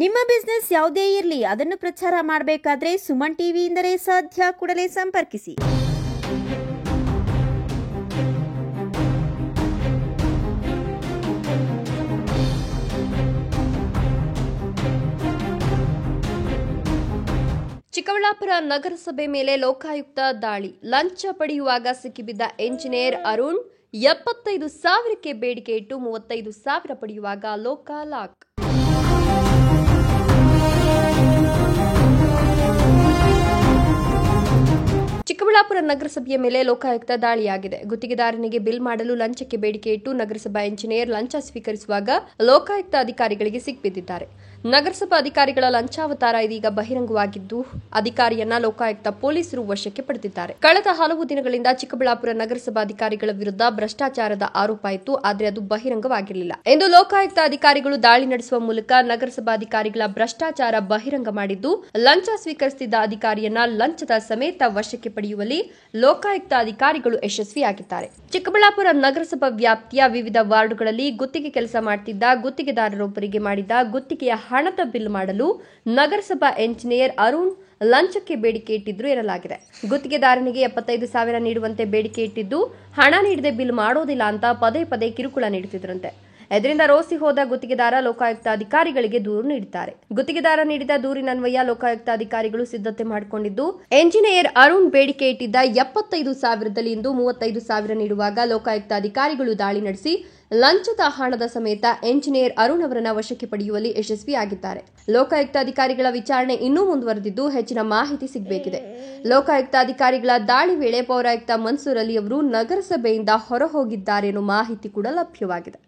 ನಿಮ್ಮ ಬಿಸ್ನೆಸ್ ಯಾವುದೇ ಇರಲಿ ಅದನ್ನು ಪ್ರಚಾರ ಮಾಡಬೇಕಾದ್ರೆ ಸುಮನ್ ಟಿವಿಯಿಂದಲೇ ಸಾಧ್ಯ. ಕೂಡಲೇ ಸಂಪರ್ಕಿಸಿ. ಚಿಕ್ಕಬಳ್ಳಾಪುರ ನಗರಸಭೆ ಮೇಲೆ ಲೋಕಾಯುಕ್ತ ದಾಳಿ. ಲಂಚ ಪಡೆಯುವಾಗ ಸಿಕ್ಕಿಬಿದ್ದ ಎಂಜಿನಿಯರ್ ಅರುಣ್ 75,000ಕ್ಕೆ ಬೇಡಿಕೆ ಇಟ್ಟು 35,000 ಪಡೆಯುವಾಗ ಲೋಕಾಲಾಕ್. ಚಿಕ್ಕಬಳ್ಳಾಪುರ ನಗರಸಭೆಯ ಮೇಲೆ ಲೋಕಾಯುಕ್ತ ದಾಳಿಯಾಗಿದೆ. ಗುತ್ತಿಗೆದಾರನಿಗೆ ಬಿಲ್ ಮಾಡಲು ಲಂಚಕ್ಕೆ ಬೇಡಿಕೆ ಇಟ್ಟು ನಗರಸಭಾ ಎಂಜಿನಿಯರ್ ಲಂಚ ಸ್ವೀಕರಿಸುವಾಗ ಲೋಕಾಯುಕ್ತ ಅಧಿಕಾರಿಗಳಿಗೆ ಸಿಕ್ಕಿಬಿದ್ದಿದ್ದಾರೆ. ನಗರಸಭಾ ಅಧಿಕಾರಿಗಳ ಲಂಚಾವತಾರ ಇದೀಗ ಬಹಿರಂಗವಾಗಿದ್ದು, ಅಧಿಕಾರಿಯನ್ನ ಲೋಕಾಯುಕ್ತ ಪೊಲೀಸರು ವಶಕ್ಕೆ ಪಡೆದಿದ್ದಾರೆ. ಕಳೆದ ಹಲವು ದಿನಗಳಿಂದ ಚಿಕ್ಕಬಳ್ಳಾಪುರ ನಗರಸಭಾ ಅಧಿಕಾರಿಗಳ ವಿರುದ್ಧ ಭ್ರಷ್ಟಾಚಾರದ ಆರೋಪ ಇತ್ತು, ಆದರೆ ಅದು ಬಹಿರಂಗವಾಗಿರಲಿಲ್ಲ. ಇಂದು ಲೋಕಾಯುಕ್ತ ಅಧಿಕಾರಿಗಳು ದಾಳಿ ನಡೆಸುವ ಮೂಲಕ ನಗರಸಭಾ ಅಧಿಕಾರಿಗಳ ಭ್ರಷ್ಟಾಚಾರ ಬಹಿರಂಗ ಮಾಡಿದ್ದು, ಲಂಚ ಸ್ವೀಕರಿಸುತ್ತಿದ್ದ ಅಧಿಕಾರಿಯನ್ನ ಲಂಚದ ಸಮೇತ ವಶಕ್ಕೆ ಪಡೆಯುವಲ್ಲಿ ಲೋಕಾಯುಕ್ತ ಅಧಿಕಾರಿಗಳು ಯಶಸ್ವಿಯಾಗಿದ್ದಾರೆ. ಚಿಕ್ಕಬಳ್ಳಾಪುರ ನಗರಸಭಾ ವ್ಯಾಪ್ತಿಯ ವಿವಿಧ ವಾರ್ಡ್ಗಳಲ್ಲಿ ಗುತ್ತಿಗೆ ಕೆಲಸ ಮಾಡುತ್ತಿದ್ದ ಗುತ್ತಿಗೆದಾರರೊಬ್ಬರಿಗೆ ಮಾಡಿದ ಗುತ್ತಿಗೆಯ ಹಣದ ಬಿಲ್ ಮಾಡಲು ನಗರಸಭಾ ಎಂಜಿನಿಯರ್ ಅರುಣ್ ಲಂಚಕ್ಕೆ ಬೇಡಿಕೆ ಇಟ್ಟಿದ್ರು ಎನ್ನಲಾಗಿದೆ. ಗುತ್ತಿಗೆದಾರನಿಗೆ 75,000 ನೀಡುವಂತೆ ಬೇಡಿಕೆ ಇಟ್ಟಿದ್ದು, ಹಣ ನೀಡದೆ ಬಿಲ್ ಮಾಡೋದಿಲ್ಲ ಅಂತ ಪದೇ ಪದೇ ಕಿರುಕುಳ ನೀಡುತ್ತಿದ್ರಂತೆ. ಇದರಿಂದ ರೋಸಿ ಹೋದ ಗುತ್ತಿಗೆದಾರ ಲೋಕಾಯುಕ್ತ ಅಧಿಕಾರಿಗಳಿಗೆ ದೂರು ನೀಡಿದ್ದಾರೆ. ಗುತ್ತಿಗೆದಾರ ನೀಡಿದ ದೂರಿನನ್ವಯ ಲೋಕಾಯುಕ್ತ ಅಧಿಕಾರಿಗಳು ಸಿದ್ಧತೆ ಮಾಡಿಕೊಂಡಿದ್ದು, ಎಂಜಿನಿಯರ್ ಅರುಣ್ ಬೇಡಿಕೆ ಇಟ್ಟಿದ್ದ 75,000ದಲ್ಲಿ ಇಂದು 35,000 ನೀಡುವಾಗ ಲೋಕಾಯುಕ್ತ ಅಧಿಕಾರಿಗಳು ದಾಳಿ ನಡೆಸಿ ಲಂಚದ ಹಣದ ಸಮೇತ ಎಂಜಿನಿಯರ್ ಅರುಣ್ ಅವರನ್ನ ವಶಕ್ಕೆ ಪಡೆಯುವಲ್ಲಿ ಯಶಸ್ವಿಯಾಗಿದ್ದಾರೆ. ಲೋಕಾಯುಕ್ತ ಅಧಿಕಾರಿಗಳ ವಿಚಾರಣೆ ಇನ್ನೂ ಮುಂದುವರೆದಿದ್ದು, ಹೆಚ್ಚಿನ ಮಾಹಿತಿ ಸಿಗಬೇಕಿದೆ. ಲೋಕಾಯುಕ್ತ ಅಧಿಕಾರಿಗಳ ದಾಳಿ ವೇಳೆ ಪೌರಾಯುಕ್ತ ಮನ್ಸೂರ್ ಅಲಿ ಅವರು ನಗರಸಭೆಯಿಂದ ಹೊರಹೋಗಿದ್ದಾರೆ ಎನ್ನುವ ಮಾಹಿತಿ ಕೂಡ ಲಭ್ಯವಾಗಿದೆ.